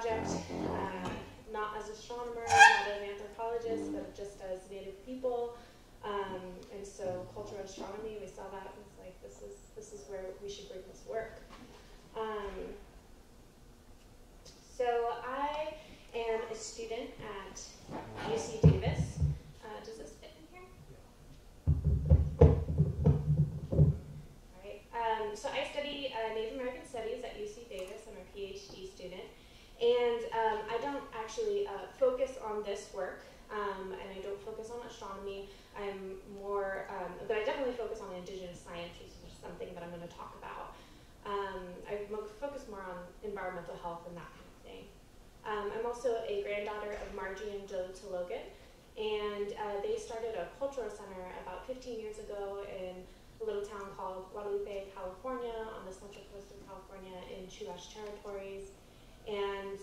project, not as astronomer, not as an anthropologist, but just as Native people. And so cultural astronomy, we saw that and it's like, this is where we should bring this work. So I am a student at UC Davis. Does this fit in here? All right. So I study Native American Studies at UC Davis. I'm a PhD student. And I don't actually focus on this work, and I don't focus on astronomy. I'm more, but I definitely focus on indigenous science, which is something that I'm going to talk about. I focus more on environmental health and that kind of thing. I'm also a granddaughter of Margie and Joe Talaugon, and they started a cultural center about 15 years ago in a little town called Guadalupe, California, on the central coast of California in Chumash territories. And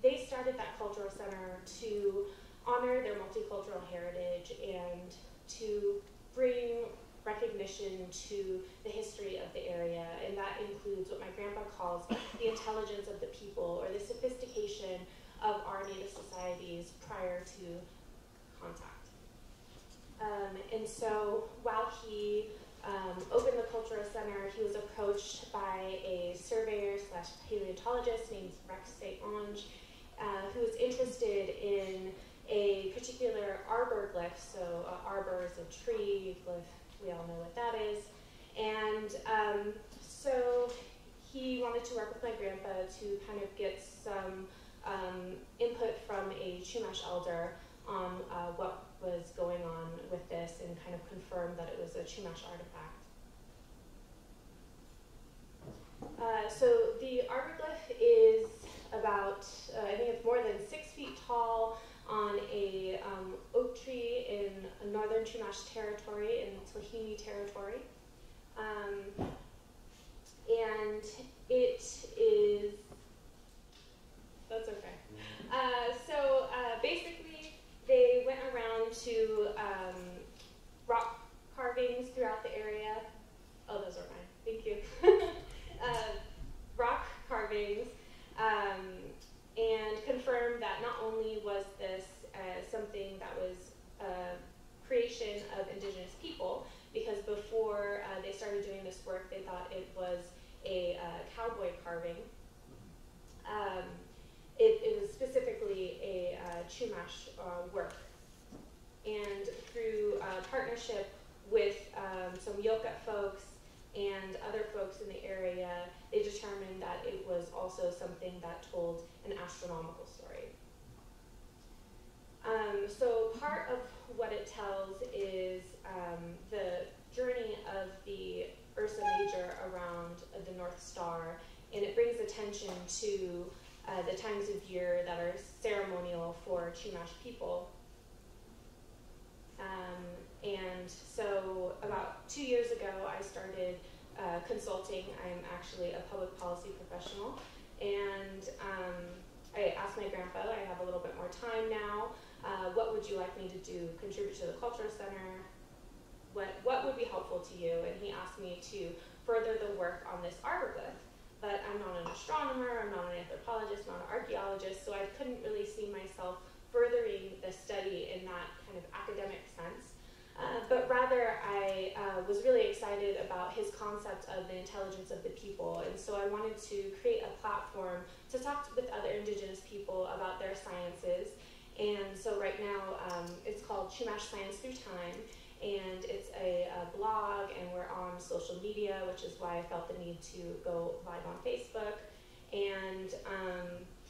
they started that cultural center to honor their multicultural heritage and to bring recognition to the history of the area. And that includes what my grandpa calls the intelligence of the people, or the sophistication of our Native societies prior to contact. And so while he opened the Cultural Center, he was approached by a surveyor slash paleontologist named Rex Citation, who was interested in a particular arbor glyph. So arbor is a tree, glyph, we all know what that is. And so he wanted to work with my grandpa to kind of get some input from a Chumash elder on what was going on with this and kind of confirm that it was a Chumash artifact. So the arboglyph is about, I think it's more than 6 feet tall on a oak tree in northern Chumash territory, in Tahini territory. And it is, that's okay. So basically, they went around to rock carvings throughout the area. Oh, those are mine. Thank you. Rock carvings, and confirmed that not only was this something that was a creation of indigenous people, because before they started doing this work, they thought it was a cowboy carving. It was specifically a Chumash work. And through partnership with some Yoka folks and other folks in the area, they determined that it was also something that told an astronomical story. So part of what it tells is the journey of the Ursa Major around the North Star, and it brings attention to the times of year that are ceremonial for Chumash people. And so about 2 years ago, I started consulting. I'm actually a public policy professional, and I asked my grandpa, I have a little bit more time now, what would you like me to do? Contribute to the Cultural Center? What would be helpful to you? And he asked me to further the work on this arboglyph. But I'm not an astronomer, I'm not an anthropologist, not an archaeologist, so I couldn't really see myself furthering the study in that kind of academic sense. But rather, I was really excited about his concept of the intelligence of the people, and so I wanted to create a platform to talk with other indigenous people about their sciences. And so right now, it's called Chumash Science Through Time, and it's a blog, and we're on social media, which is why I felt the need to go live on Facebook. And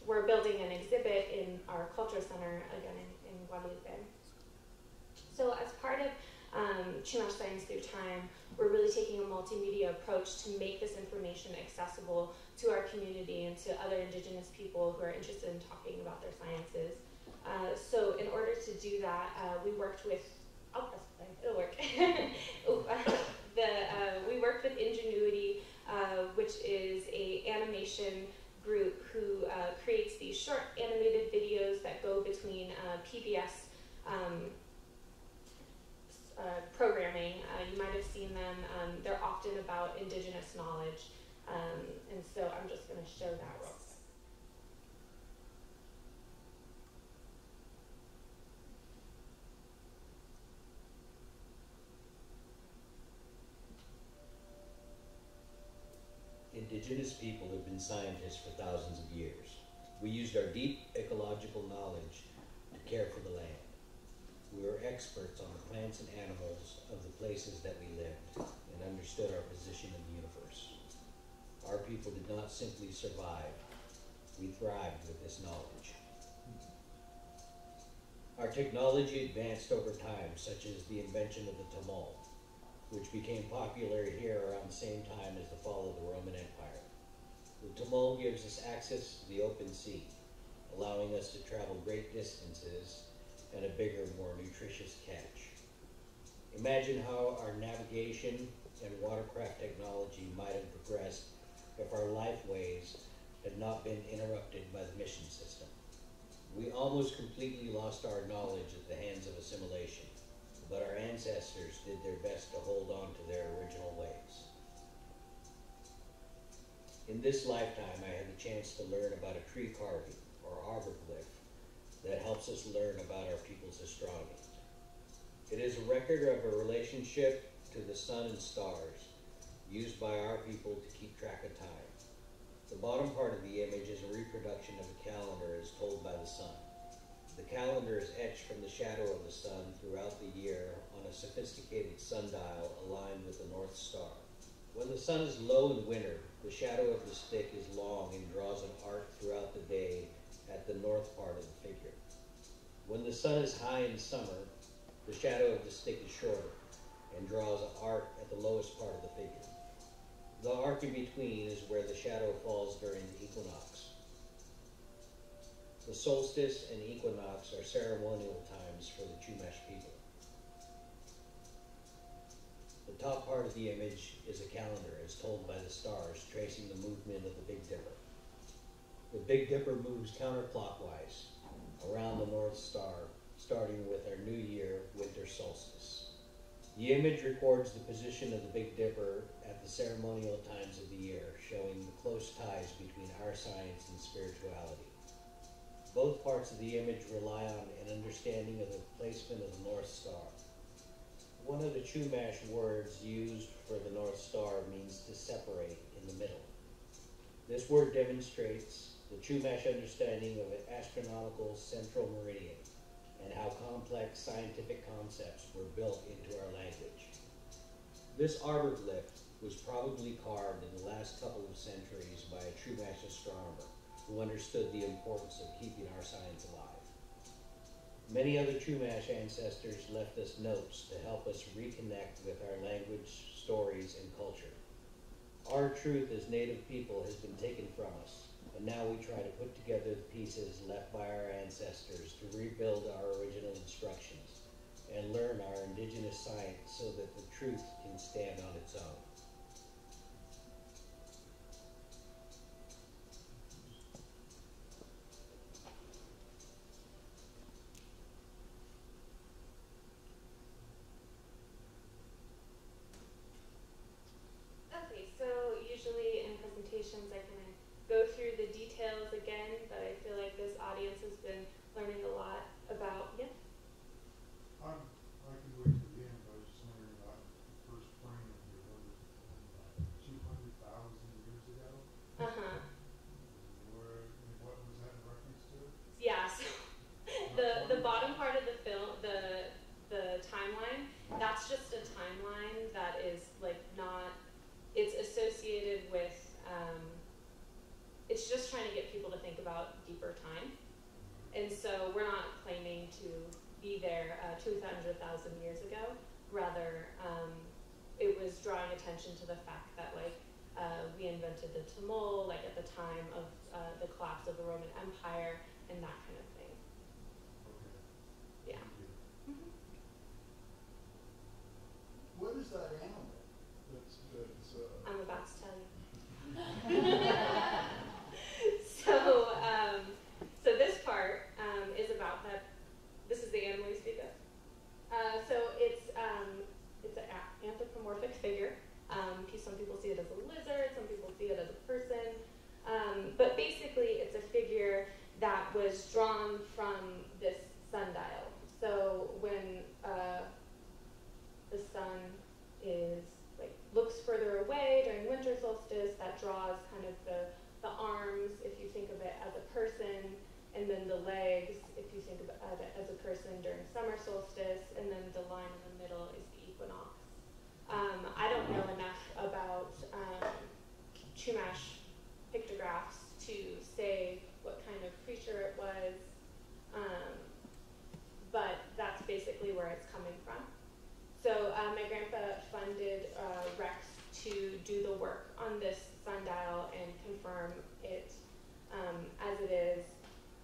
we're building an exhibit in our Culture Center, again, in Guadalupe. So as part of Chumash Science Through Time, we're really taking a multimedia approach to make this information accessible to our community and to other indigenous people who are interested in talking about their sciences. So in order to do that, we worked with, I'll press play, it'll work. We worked with Ingenuity, which is an animation group who creates these short animated videos that go between PBS programming. You might have seen them. They're often about indigenous knowledge. And so I'm just going to show that real quick. indigenous people have been scientists for thousands of years. We used our deep ecological knowledge to care for the land. We were experts on the plants and animals of the places that we lived and understood our position in the universe. Our people did not simply survive, we thrived with this knowledge. Our technology advanced over time, such as the invention of the tumult, which became popular here around the same time as the fall of the Roman Empire. The tumult gives us access to the open sea, allowing us to travel great distances and a bigger, more nutritious catch. Imagine how our navigation and watercraft technology might have progressed if our lifeways had not been interrupted by the mission system. We almost completely lost our knowledge at the hands of assimilation, but our ancestors did their best to hold on to their original ways. In this lifetime, I had the chance to learn about a tree carving, or arbor-glyph, that helps us learn about our people's astronomy. It is a record of a relationship to the sun and stars, used by our people to keep track of time. The bottom part of the image is a reproduction of a calendar as told by the sun. The calendar is etched from the shadow of the sun throughout the year on a sophisticated sundial aligned with the North Star. When the sun is low in winter, the shadow of the stick is long and draws an arc throughout the day at the north part of the figure. When the sun is high in summer, the shadow of the stick is shorter and draws an arc at the lowest part of the figure. The arc in between is where the shadow falls during the equinox. The solstice and equinox are ceremonial times for the Chumash people. The top part of the image is a calendar as told by the stars, tracing the movement of the Big Dipper. The Big Dipper moves counterclockwise around the North Star, starting with our New Year winter solstice. The image records the position of the Big Dipper at the ceremonial times of the year, showing the close ties between our science and spirituality. Both parts of the image rely on an understanding of the placement of the North Star. One of the Chumash words used for the North Star means to separate in the middle. This word demonstrates the Chumash understanding of an astronomical central meridian and how complex scientific concepts were built into our language. This arbor-glyph was probably carved in the last couple of centuries by a Chumash astronomer who understood the importance of keeping our science alive. Many other Chumash ancestors left us notes to help us reconnect with our language, stories, and culture. Our truth as Native people has been taken from us, and now we try to put together the pieces left by our ancestors to rebuild our original instructions and learn our indigenous science so that the truth can stand on its own. Okay, so usually in presentations I kind of go through the details again, but I feel like this audience has been learning a lot about, yeah? I can wait till the end, but I was just wondering about the first frame of your work, 200,000 years ago. Uh-huh. What was that in reference to? Yeah, so the bottom part of the film, the timeline, that's just a timeline that is like not, it's associated with, it's just trying to get people to think about deeper time. And so we're not claiming to be there 200,000 years ago. Rather, it was drawing attention to the fact that like we invented the tumult, like at the time of the collapse of the Roman Empire and that kind of thing. Okay. Yeah. Mm-hmm. What is that animal? I'm about to tell you. So this part is about that. This is the animal you speak of. So it's an anthropomorphic figure. Some people see it as a lizard. Some people see it as a person. But basically, it's a figure that was drawn from this sundial. So when the sun is looks further away during winter solstice, that draws kind during summer solstice, and then the line in the middle is the equinox. I don't know enough about Chumash pictographs to say what kind of creature it was, but that's basically where it's coming from. So my grandpa funded Rex to do the work on this sundial and confirm it as it is.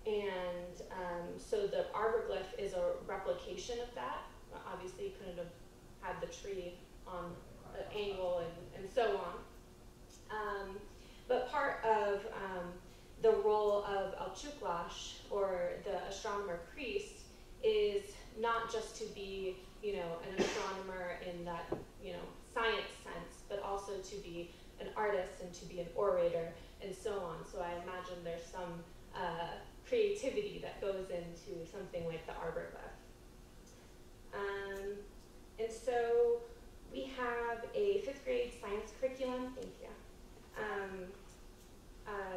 And so the arbor-glyph is a replication of that. Obviously, you couldn't have had the tree on an angle and so on. But part of the role of Alchuglash, or the astronomer priest, is not just to be, you know, an astronomer in that, you know, science sense, but also to be an artist and to be an orator and so on. So I imagine there's some creativity that goes into something like the arbor-glyph. And so we have a 5th grade science curriculum, thank you,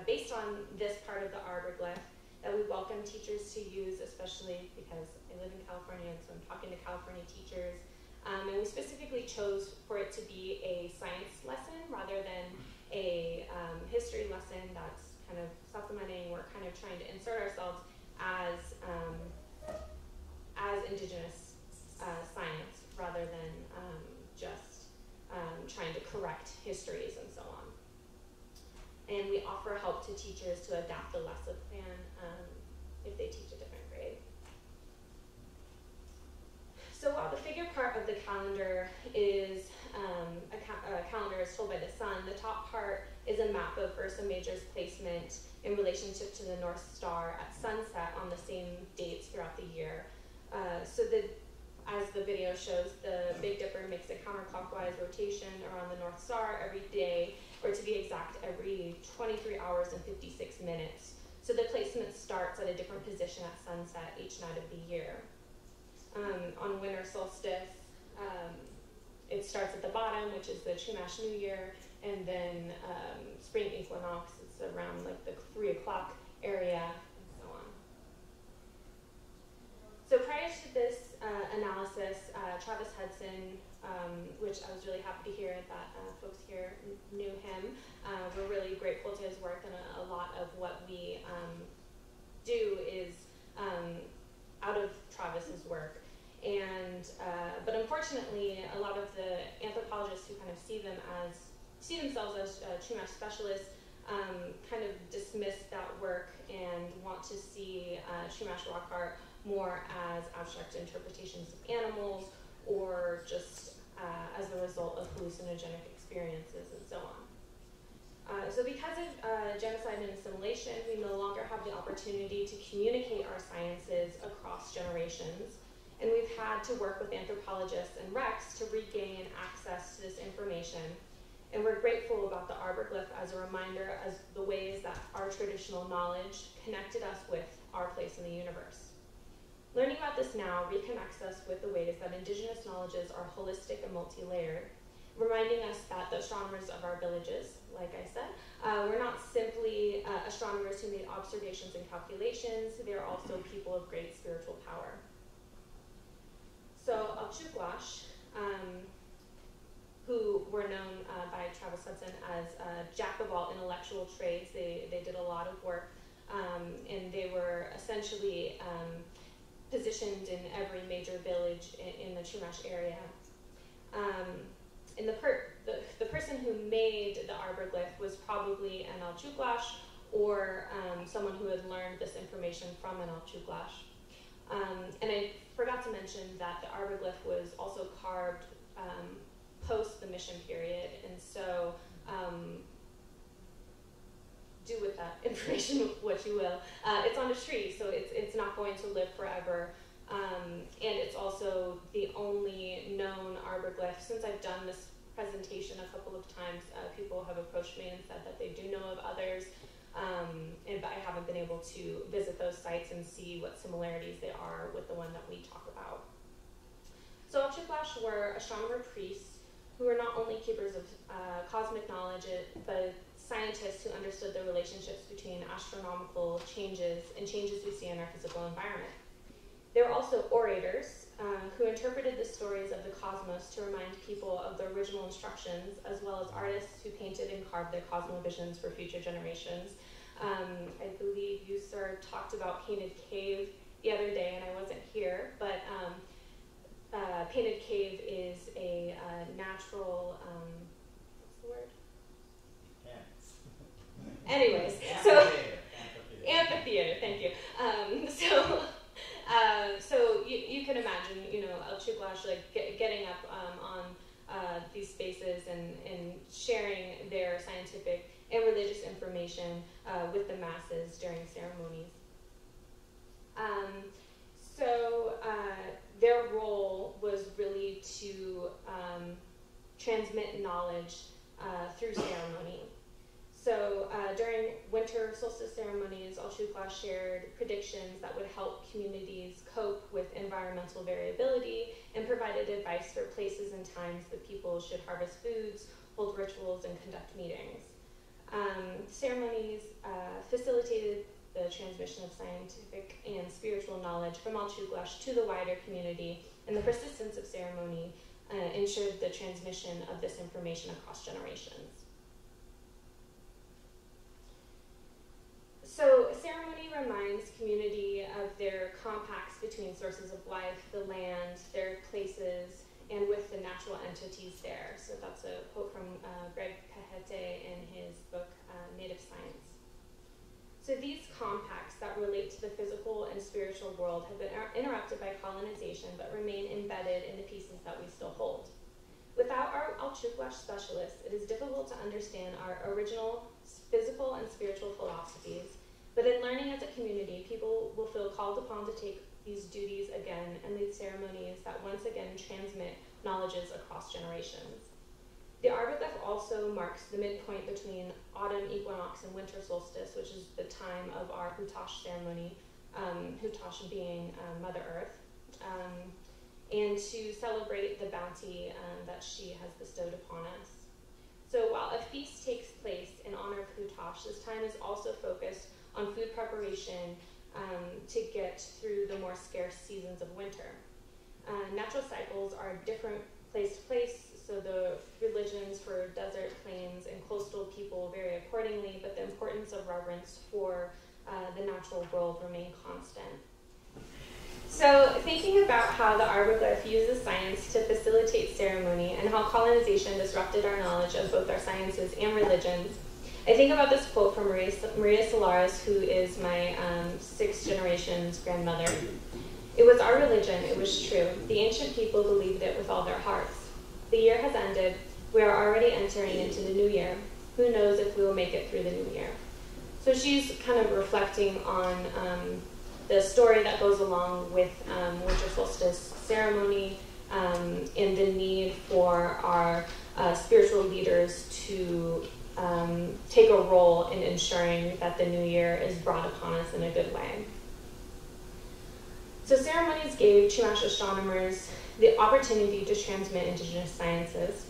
based on this part of the arbor-glyph that we welcome teachers to use, especially because I live in California, and so I'm talking to California teachers. And we specifically chose for it to be a science lesson rather than a history lesson that's kind of supplementing. We're kind of trying to insert ourselves as indigenous science rather than just trying to correct histories and so on. And we offer help to teachers to adapt the lesson plan if they teach a different grade. So while the figure part of the calendar is a calendar is told by the sun, the top part is a map of Ursa Major's placement in relationship to the North Star at sunset on the same dates throughout the year. As the video shows, the Big Dipper makes a counterclockwise rotation around the North Star every day, or to be exact, every 23 hours and 56 minutes. So the placement starts at a different position at sunset each night of the year. On winter solstice, it starts at the bottom, which is the Chumash New Year, and then spring equinox, it's around like the 3 o'clock area, and so on. So prior to this analysis, Travis Hudson, which I was really happy to hear that folks here knew him. We're really grateful to his work, and a lot of what we do is out of Travis's work. And but unfortunately, a lot of the anthropologists who kind of see themselves as Chumash specialists kind of dismiss that work and want to see Chumash rock art more as abstract interpretations of animals, or just as a result of hallucinogenic experiences and so on. So because of genocide and assimilation, we no longer have the opportunity to communicate our sciences across generations. And we've had to work with anthropologists and Rex to regain access to this information. And we're grateful about the arbor-glyph as a reminder of the ways that our traditional knowledge connected us with our place in the universe. Learning about this now reconnects us with the ways that indigenous knowledges are holistic and multi-layered, reminding us that the astronomers of our villages, like I said, were not simply astronomers who made observations and calculations. They're also people of great spiritual power. So Alchuglash, who were known by Travis Hudson as jack of all intellectual trades, they did a lot of work, and they were essentially positioned in every major village in the Chumash area. And the person who made the arbor-glyph was probably an Alchuglash, or someone who had learned this information from an Alchuglash. And I forgot to mention that the arbor-glyph was also carved post the mission period, and so do with that information what you will. It's on a tree, so it's not going to live forever, and it's also the only known arbor-glyph. Since I've done this presentation a couple of times, people have approached me and said that they do know of others, but I haven't been able to visit those sites and see what similarities they are with the one that we talk about. So Alchuglash were astronomer priests who were not only keepers of cosmic knowledge, but scientists who understood the relationships between astronomical changes and changes we see in our physical environment. They were also orators who interpreted the stories of the cosmos to remind people of the original instructions, as well as artists who painted and carved their cosmovisions for future generations. I believe you, sir, talked about Painted Cave the other day, and I wasn't here, but Painted Cave is a natural, what's the word? Anyways, so amphitheater, thank you. So you can imagine, El Chuklash getting up on these spaces and sharing their scientific and religious information with the masses during ceremonies. Their role was really to transmit knowledge through ceremony. So during winter solstice ceremonies, El Chuklash shared predictions that would help communities cope with environmental variability and provided advice for places and times that people should harvest foods, hold rituals, and conduct meetings. Ceremonies facilitated the transmission of scientific and spiritual knowledge from El Chuklash to the wider community, and the persistence of ceremony ensured the transmission of this information across generations. So ceremony reminds community of their compacts between sources of life, the land, their places, and with the natural entities there. So that's a quote from Greg Cajete in his book, Native Science. So these compacts that relate to the physical and spiritual world have been interrupted by colonization, but remain embedded in the pieces that we still hold. Without our El Chuklash specialists, it is difficult to understand our original physical and spiritual philosophies, but in learning as a community, people will feel called upon to take these duties again and lead ceremonies that once again transmit knowledges across generations. The arboglyph also marks the midpoint between autumn equinox and winter solstice, which is the time of our Hutash ceremony, Hutash being Mother Earth, and to celebrate the bounty that she has bestowed upon us. So while a feast takes place in honor of Hutash, this time is also focused on food preparation to get through the more scarce seasons of winter. Natural cycles are different place to place, so the religions for desert, plains, and coastal people vary accordingly, but the importance of reverence for the natural world remain constant. So thinking about how the arboglyph uses science to facilitate ceremony and how colonization disrupted our knowledge of both our sciences and religions, I think about this quote from Maria Solares, who is my 6th generation's grandmother. "It was our religion, it was true. The ancient people believed it with all their hearts. The year has ended. We are already entering into the new year. Who knows if we will make it through the new year?" So she's kind of reflecting on the story that goes along with winter solstice ceremony and the need for our spiritual leaders to take a role in ensuring that the new year is brought upon us in a good way. So ceremonies gave Chumash astronomers the opportunity to transmit indigenous sciences,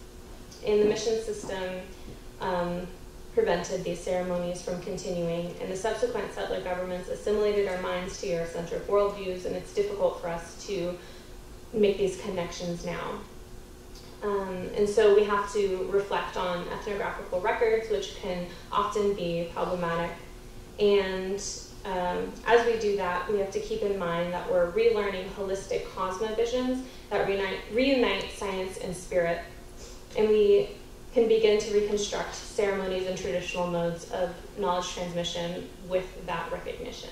and the mission system prevented these ceremonies from continuing, and the subsequent settler governments assimilated our minds to Eurocentric worldviews, and it's difficult for us to make these connections now. And so we have to reflect on ethnographical records, which can often be problematic. And as we do that, we have to keep in mind that we're relearning holistic cosmovisions that reunite science and spirit. And we can begin to reconstruct ceremonies and traditional modes of knowledge transmission with that recognition.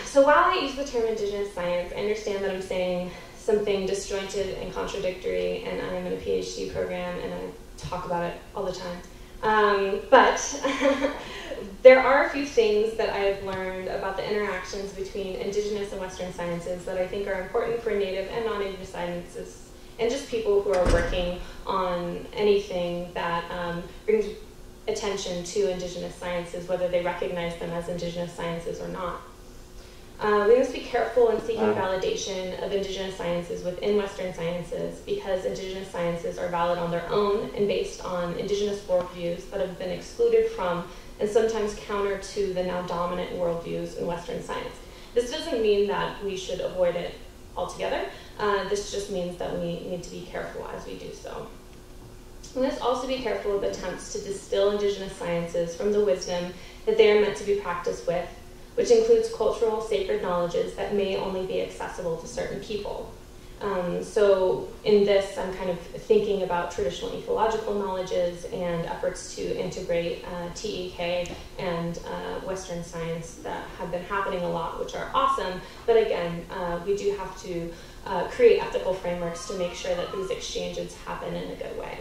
So while I use the term indigenous science, I understand that I'm saying something disjointed and contradictory, and I'm in a PhD program and I talk about it all the time. But there are a few things that I've learned about the interactions between indigenous and Western sciences that I think are important for Native and non-Native sciences, and just people who are working on anything that brings attention to indigenous sciences, whether they recognize them as indigenous sciences or not. We must be careful in seeking validation of Indigenous sciences within Western sciences because Indigenous sciences are valid on their own and based on Indigenous worldviews that have been excluded from and sometimes counter to the now dominant worldviews in Western science. This doesn't mean that we should avoid it altogether. This just means that we need to be careful as we do so. We must also be careful of attempts to distill Indigenous sciences from the wisdom that they are meant to be practiced with, which includes cultural sacred knowledges that may only be accessible to certain people. So in this, I'm kind of thinking about traditional ecological knowledges and efforts to integrate TEK and Western science that have been happening a lot, which are awesome. But again, we do have to create ethical frameworks to make sure that these exchanges happen in a good way.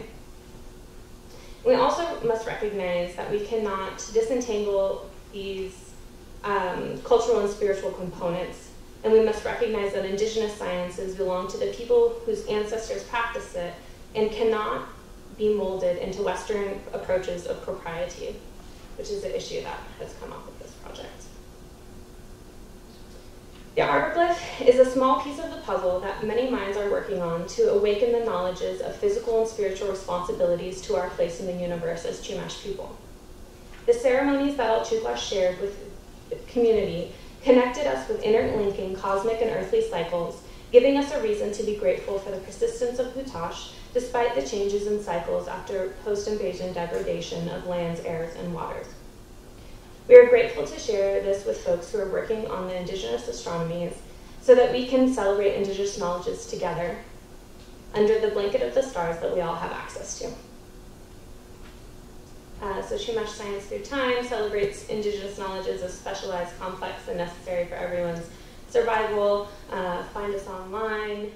We also must recognize that we cannot disentangle these cultural and spiritual components, and we must recognize that Indigenous sciences belong to the people whose ancestors practiced it and cannot be molded into Western approaches of propriety, which is an issue that has come up with this project. The artoglyph is a small piece of the puzzle that many minds are working on to awaken the knowledges of physical and spiritual responsibilities to our place in the universe as Chumash people. The ceremonies that Alchukwa shared with the community connected us with interlinking cosmic and earthly cycles, giving us a reason to be grateful for the persistence of Hutash despite the changes in cycles after post-invasion degradation of lands, airs, and waters. We are grateful to share this with folks who are working on the Indigenous astronomies so that we can celebrate Indigenous knowledges together under the blanket of the stars that we all have access to. So Chumash Science Through Time celebrates Indigenous knowledges as specialized, complex, and necessary for everyone's survival. Find us online.